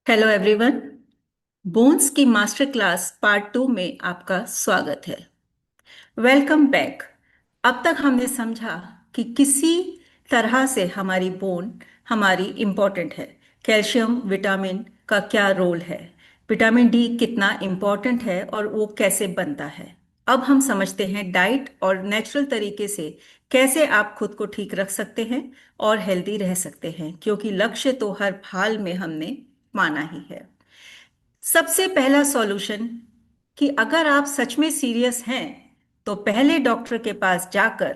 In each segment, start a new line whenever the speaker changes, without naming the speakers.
Hello everyone. Bones की master class part 2 में आपका स्वागत है। Welcome back. अब तक हमने समझा कि किसी तरह से हमारी बोन हमारी इम्पोर्टेंट है। कैल्शियम विटामिन का क्या रोल है, विटामिन डी कितना इम्पोर्टेंट है और वो कैसे बनता है। अब हम समझते हैं डाइट और नेचुरल तरीके से कैसे आप खुद को ठीक रख सकते हैं और हेल्दी रह सकते हैं, क्योंकि लक्ष्य तो हर हाल में हमने माना ही है। सबसे पहला सॉल्यूशन कि अगर आप सच में सीरियस हैं तो पहले डॉक्टर के पास जाकर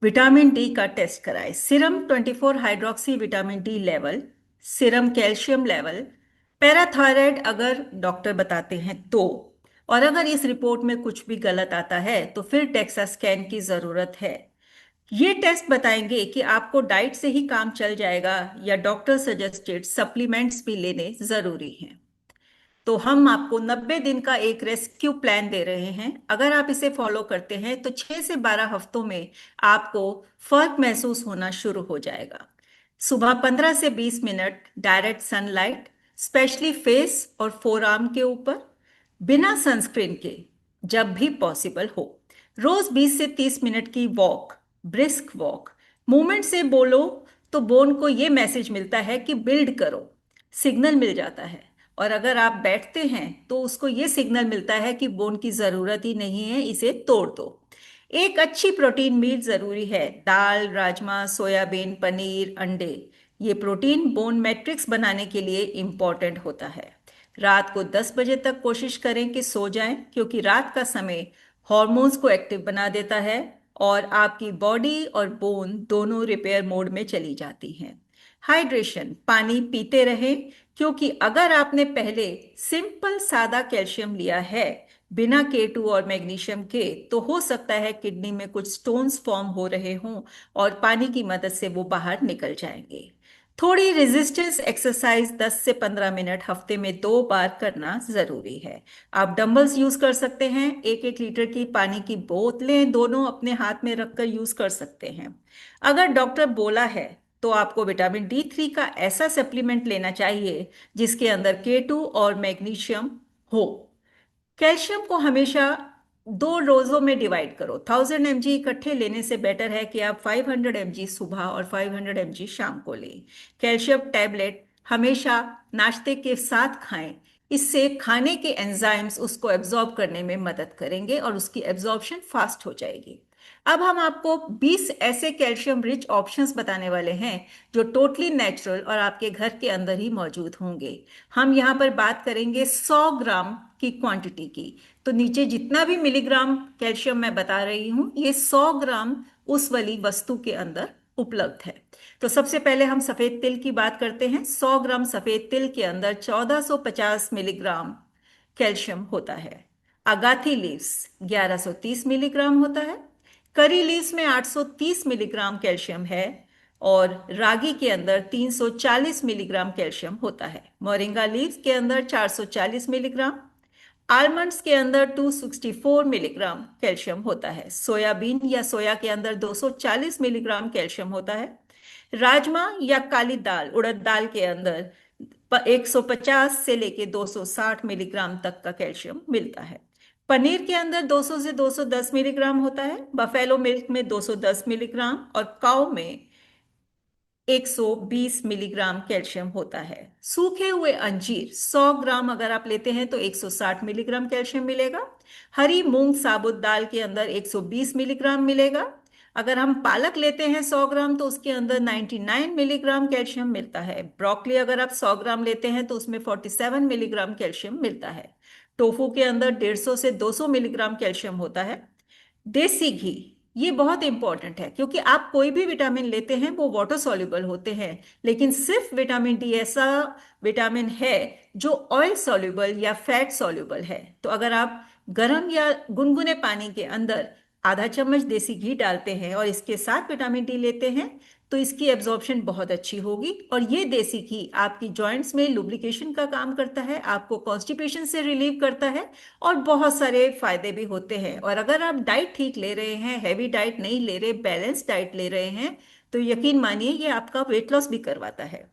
विटामिन डी का टेस्ट कराएं। Serum 24 hydroxy vitamin D level, serum calcium level, parathyroid अगर डॉक्टर बताते हैं तो। और अगर इस रिपोर्ट में कुछ भी गलत आता है तो फिर टेक्सा स्कैन की जरूरत है। ये टेस्ट बताएंगे कि आपको डाइट से ही काम चल जाएगा या डॉक्टर सजेस्टेड सप्लीमेंट्स भी लेने जरूरी हैं। तो हम आपको 90 दिन का एक रेस्क्यू प्लान दे रहे हैं। अगर आप इसे फॉलो करते हैं तो 6 से 12 हफ्तों में आपको फर्क महसूस होना शुरू हो जाएगा। सुबह 15 से 20 minute direct sunlight, specially face और फोरआर्म के ऊपर, बिना सनस्क्रीन के जब भी पॉसिबल हो। रोज 20 से 30 मिनट की वॉक, ब्रिस्क वॉक। मूवमेंट से बोलो तो बोन को ये मैसेज मिलता है कि बिल्ड करो, सिग्नल मिल जाता है। और अगर आप बैठते हैं तो उसको ये सिग्नल मिलता है कि बोन की जरूरत ही नहीं है, इसे तोड़ दो। एक अच्छी प्रोटीन मील जरूरी है। दाल, राजमा, सोयाबीन, पनीर, अंडे। ये प्रोटीन बोन मैट्रिक्स बनाने के लिए इंपॉर्टेंट होता है। रात को 10 बजे तक कोशिश करें कि सो जाएं, क्योंकि रात का समय हॉर्मोन्स को एक्टिव बना देता है और आपकी बॉडी और बोन दोनों रिपेयर मोड में चली जाती हैं। हाइड्रेशन, पानी पीते रहें, क्योंकि अगर आपने पहले सिंपल सादा कैल्शियम लिया है बिना K2 और मैग्नीशियम के, तो हो सकता है किडनी में कुछ स्टोन्स फॉर्म हो रहे हों और पानी की मदद से वो बाहर निकल जाएंगे। थोड़ी रेजिस्टेंस एक्सरसाइज 10 से 15 मिनट हफ्ते में 2 बार करना जरूरी है। आप डंबल्स यूज कर सकते हैं। 1-1 लीटर की पानी की बोतलें दोनों अपने हाथ में रखकर यूज कर सकते हैं। अगर डॉक्टर बोला है तो आपको विटामिन D3 का ऐसा सप्लीमेंट लेना चाहिए जिसके अंदर K2 और मैग्नीशियम हो। कैल्शियम को हमेशा 2 डोजों में डिवाइड करो। 1000 mg इकट्ठे लेने से बेटर है कि आप 500 mg सुबह और 500 mg शाम को लें। कैल्शियम टैबलेट हमेशा नाश्ते के साथ खाएं। इससे खाने के एंजाइम्स उसको एब्जॉर्ब करने में मदद करेंगे और उसकी एब्जॉर्प्शन फास्ट हो जाएगी। अब हम आपको 20 ऐसे कैल्शियम रिच ऑप्शंस बताने वाले हैं जो टोटली नेचुरल और आपके घर के अंदर ही मौजूद होंगे। हम यहाँ पर बात करेंगे 100 ग्राम की क्वांटिटी की। तो नीचे जितना भी मिलीग्राम कैल्शियम मैं बता रही हूँ, ये 100 ग्राम उस वाली वस्तु के अंदर उपलब्ध है। तो सबसे पहले हम सफेद तिल की बात करते हैं। 100 ग्राम सफेद तिल के अंदर 1450 मिलीग्राम कैल्शियम होता है। अगाथी लीव्स 1130 मिलीग्राम होता है। करी लीव्स में 830 मिलीग्राम कैल्शियम है। और रागी के अंदर 340 मिलीग्राम कैल्शियम होता है। मोरिंगा लीव्स के अंदर 440 मिलीग्राम। आलमंड्स के अंदर 264 मिलीग्राम कैल्शियम होता है। सोयाबीन या सोया के अंदर 240 मिलीग्राम कैल्शियम होता है। राजमा या काली दाल, उड़द दाल के अंदर 150 से लेके 260 मिलीग्राम तक का कैल्शियम मिलता है। पनीर के अंदर 200 से 210 मिलीग्राम होता है। बफेलो मिल्क में 210 मिलीग्राम और काऊ में 120 मिलीग्राम कैल्शियम होता है। सूखे हुए अंजीर 100 ग्राम अगर आप लेते हैं तो 160 मिलीग्राम कैल्शियम मिलेगा। हरी मूंग साबुत दाल के अंदर 120 मिलीग्राम मिलेगा। अगर हम पालक लेते हैं 100 ग्राम तो उसके अंदर 99 मिलीग्राम कैल्शियम मिलता है। ब्रोकली अगर आप 100 ग्राम लेते हैं तो उसमें 47 मिलीग्राम कैल्शियम मिलता है। टोफू के अंदर 150 से 200 मिलीग्राम कैल्शियम होता है। देसी घी, ये बहुत इंपॉर्टेंट है, क्योंकि आप कोई भी विटामिन लेते हैं वो वाटर सॉल्युबल होते हैं, लेकिन सिर्फ विटामिन डी ऐसा विटामिन है जो ऑयल सॉल्युबल या फैट सॉल्युबल है। तो अगर आप गर्म या गुनगुने पानी के अंदर आधा चम्मच देसी घी डालते हैं और इसके साथ विटामिन डी लेते हैं तो इसकी एब्जॉर्प्शन बहुत अच्छी होगी। और ये देसी घी आपकी जॉइंट्स में लुब्रिकेशन का काम करता है, आपको कॉन्स्टिपेशन से रिलीव करता है और बहुत सारे फायदे भी होते हैं। और अगर आप डाइट ठीक ले रहे हैं, हैवी डाइट नहीं ले रहे, बैलेंस डाइट ले रहे हैं, तो यकीन मानिए ये आपका वेट लॉस भी करवाता है।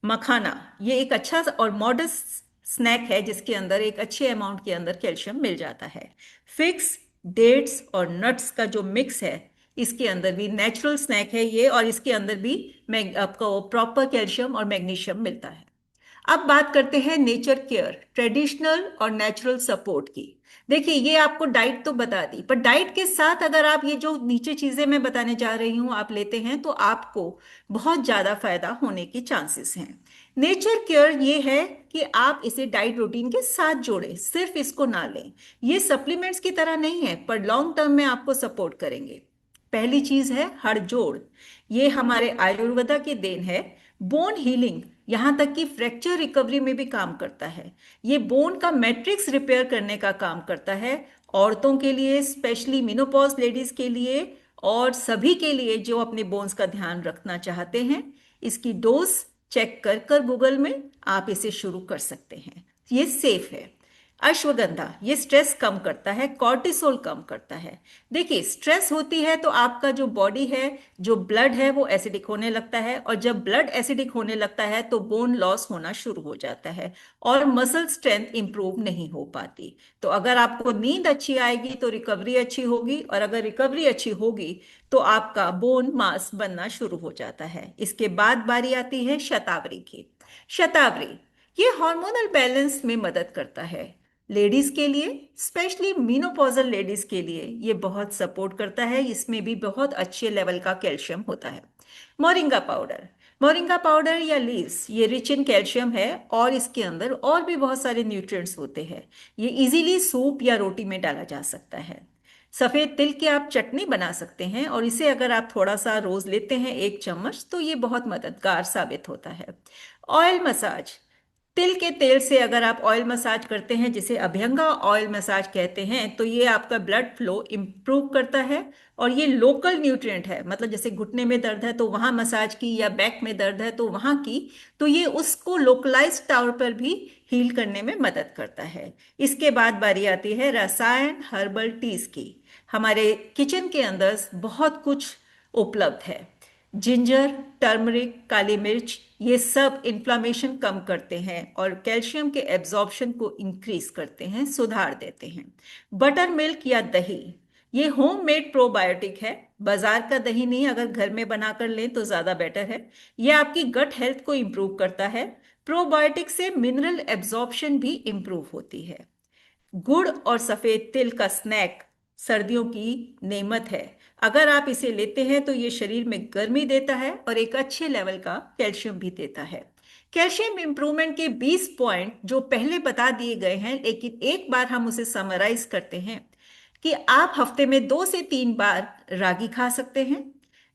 मखाना, ये एक अच्छा और मॉडेस्ट स्नैक है जिसके अंदर एक अच्छे अमाउंट के अंदर कैल्शियम मिल जाता है। फिग्स, डेट्स और नट्स का जो मिक्स है, इसके अंदर भी नेचुरल स्नैक है ये, और इसके अंदर भी आपको प्रॉपर कैल्शियम और मैग्नीशियम मिलता है। अब बात करते हैं नेचर केयर, ट्रेडिशनल और नेचुरल सपोर्ट की। देखिए, ये आपको डाइट तो बता दी, पर डाइट के साथ अगर आप ये जो नीचे चीजें मैं बताने जा रही हूं आप लेते हैं तो आपको बहुत ज्यादा फायदा होने की चांसेस हैं। नेचर केयर ये है कि आप इसे डाइट रूटीन के साथ जोड़ें, सिर्फ इसको ना लें। ये सप्लीमेंट्स की तरह नहीं है, पर लॉन्ग टर्म में आपको सपोर्ट करेंगे। पहली चीज है हड़जोड़। ये हमारे आयुर्वेदा की देन है। बोन हीलिंग, यहां तक कि फ्रैक्चर रिकवरी में भी काम करता है। ये बोन का मैट्रिक्स रिपेयर करने का काम करता है। औरतों के लिए, स्पेशली मिनोपॉज लेडीज के लिए, और सभी के लिए जो अपने बोन्स का ध्यान रखना चाहते हैं। इसकी डोज चेक कर कर गूगल में आप इसे शुरू कर सकते हैं। ये सेफ है। अश्वगंधा, ये स्ट्रेस कम करता है, कॉर्टिसोल कम करता है। देखिए, स्ट्रेस होती है तो आपका जो बॉडी है, जो ब्लड है वो एसिडिक होने लगता है, और जब ब्लड एसिडिक होने लगता है तो बोन लॉस होना शुरू हो जाता है और मसल स्ट्रेंथ इंप्रूव नहीं हो पाती। तो अगर आपको नींद अच्छी आएगी तो रिकवरी अच्छी होगी, और अगर रिकवरी अच्छी होगी तो आपका बोन मास बनना शुरू हो जाता है। इसके बाद बारी आती है शतावरी की। शतावरी, ये हार्मोनल बैलेंस में मदद करता है। लेडीज के लिए, स्पेशली मीनोपॉजल लेडीज के लिए ये बहुत सपोर्ट करता है। इसमें भी बहुत अच्छे लेवल का कैल्शियम होता है। मोरिंगा पाउडर, मोरिंगा पाउडर या लीव्स, ये रिच इन कैल्शियम है, और इसके अंदर और भी बहुत सारे न्यूट्रिएंट्स होते हैं। ये इजीली सूप या रोटी में डाला जा सकता है। सफेद तिल की आप चटनी बना सकते हैं, और इसे अगर आप थोड़ा सा रोज लेते हैं 1 चम्मच, तो ये बहुत मददगार साबित होता है। ऑयल मसाज, तिल के तेल से अगर आप ऑयल मसाज करते हैं, जिसे अभ्यंगा ऑयल मसाज कहते हैं, तो ये आपका ब्लड फ्लो इंप्रूव करता है। और ये लोकल न्यूट्रिएंट है, मतलब जैसे घुटने में दर्द है तो वहां मसाज की, या बैक में दर्द है तो वहां की, तो ये उसको लोकलाइज तौर पर भी हील करने में मदद करता है। इसके बाद बारी आती है रसायन हर्बल टीज की। हमारे किचन के अंदर बहुत कुछ उपलब्ध है। जिंजर, टर्मरिक, काली मिर्च, ये सब इन्फ्लामेशन कम करते हैं और कैल्शियम के एब्जॉर्प्शन को इंक्रीज करते हैं, सुधार देते हैं। बटर मिल्क या दही, ये होम मेड प्रोबायोटिक है, बाजार का दही नहीं, अगर घर में बनाकर लें तो ज्यादा बेटर है। ये आपकी गट हेल्थ को इंप्रूव करता है। प्रोबायोटिक से मिनरल एब्जॉर्प्शन भी इंप्रूव होती है। गुड़ और सफेद तिल का स्नैक सर्दियों की नेमत है। अगर आप इसे लेते हैं तो ये शरीर में गर्मी देता है और एक अच्छे लेवल का कैल्शियम भी देता है। कैल्शियम इंप्रूवमेंट के 20 पॉइंट जो पहले बता दिए गए हैं, लेकिन एक बार हम उसे समराइज करते हैं कि आप हफ्ते में 2 से 3 बार रागी खा सकते हैं।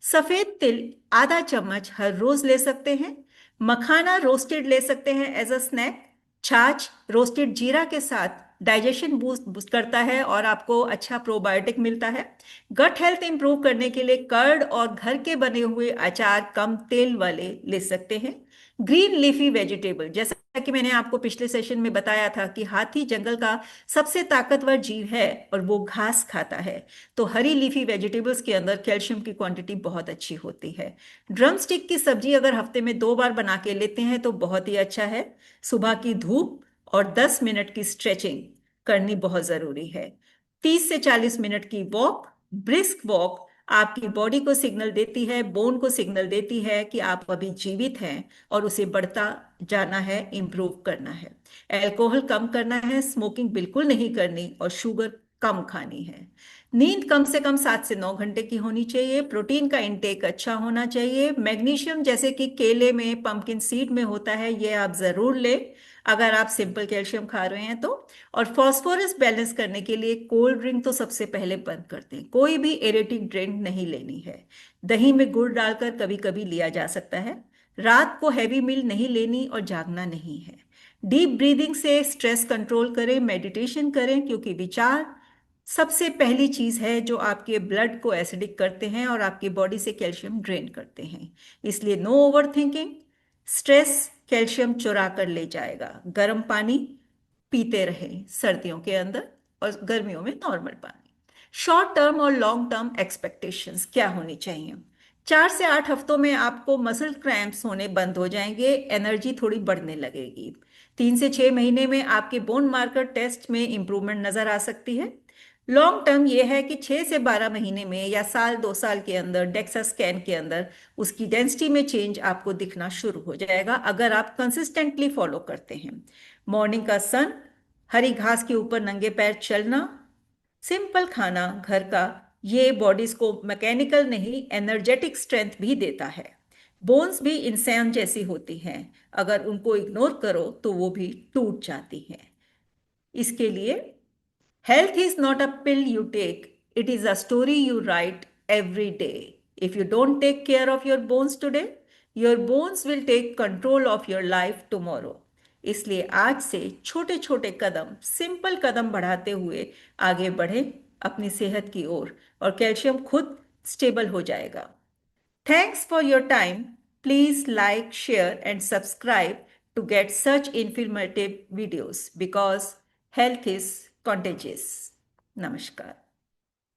सफेद तिल ½ चम्मच हर रोज ले सकते हैं। मखाना रोस्टेड ले सकते हैं एज अ स्नैक। छाछ रोस्टेड जीरा के साथ डाइजेशन बूस्ट करता है और आपको अच्छा प्रोबायोटिक मिलता है। गट हेल्थ इंप्रूव करने के लिए कर्ड और घर के बने हुए अचार कम तेल वाले ले सकते हैं। ग्रीन लीफी वेजिटेबल, जैसा कि मैंने आपको पिछले सेशन में बताया था कि हाथी जंगल का सबसे ताकतवर जीव है और वो घास खाता है, तो हरी लीफी वेजिटेबल्स के अंदर कैल्शियम की क्वांटिटी बहुत अच्छी होती है। ड्रम स्टिक की सब्जी अगर हफ्ते में 2 बार बना के लेते हैं तो बहुत ही अच्छा है। सुबह की धूप और 10 मिनट की स्ट्रेचिंग करनी बहुत जरूरी है। 30 से 40 मिनट की वॉक, ब्रिस्क वॉक, आपकी बॉडी को सिग्नल देती है, बोन को सिग्नल देती है कि आप अभी जीवित हैं और उसे बढ़ता जाना है, इंप्रूव करना है। अल्कोहल कम करना है, स्मोकिंग बिल्कुल नहीं करनी, और शुगर कम खानी है। नींद कम से कम 7 से 9 घंटे की होनी चाहिए। प्रोटीन का इंटेक अच्छा होना चाहिए। मैग्नीशियम जैसे कि केले में, पंपकिन सीड में होता है, ये आप जरूर लें अगर आप सिंपल कैल्शियम खा रहे हैं तो। और फास्फोरस बैलेंस करने के लिए कोल्ड ड्रिंक तो सबसे पहले बंद कर दें, कोई भी एरेटिक ड्रिंक नहीं लेनी है। दही में गुड़ डालकर कभी कभी लिया जा सकता है। रात को हैवी मील नहीं लेनी और जागना नहीं है। डीप ब्रीदिंग से स्ट्रेस कंट्रोल करें, मेडिटेशन करें, क्योंकि विचार सबसे पहली चीज है जो आपके ब्लड को एसिडिक करते हैं और आपकी बॉडी से कैल्शियम ड्रेन करते हैं। इसलिए no overthinking. Stress calcium चुरा कर ले जाएगा। गर्म पानी पीते रहें सर्दियों के अंदर, और गर्मियों में नॉर्मल पानी। शॉर्ट टर्म और लॉन्ग टर्म एक्सपेक्टेशंस क्या होनी चाहिए? 4 से 8 हफ्तों में आपको मसल क्रैम्प्स होने बंद हो जाएंगे, एनर्जी थोड़ी बढ़ने लगेगी। 3 से 6 महीने में आपके बोन मार्कर टेस्ट में इंप्रूवमेंट नजर आ सकती है। लॉन्ग टर्म ये है कि 6 से 12 महीने में या साल 2 साल के अंदर डेक्सा स्कैन के अंदर उसकी डेंसिटी में चेंज आपको दिखना शुरू हो जाएगा, अगर आप कंसिस्टेंटली फॉलो करते हैं। मॉर्निंग का सन, हरी घास के ऊपर नंगे पैर चलना, सिंपल खाना घर का, ये बॉडीज को मैकेनिकल नहीं एनर्जेटिक स्ट्रेंथ भी देता है। बोन्स भी इंसान जैसी होती हैं, अगर उनको इग्नोर करो तो वो भी टूट जाती हैं। इसके लिए health is not a pill you take, it is a story you write every day. If you don't take care of your bones today, your bones will take control of your life tomorrow. इसलिए आज से छोटे छोटे कदम, simple कदम बढ़ाते हुए आगे बढ़ें अपनी सेहत की ओर, और कैल्शियम खुद स्टेबल हो जाएगा। Thanks for your time. Please like, share, and subscribe to get such informative videos because health is contagious. Namaskar.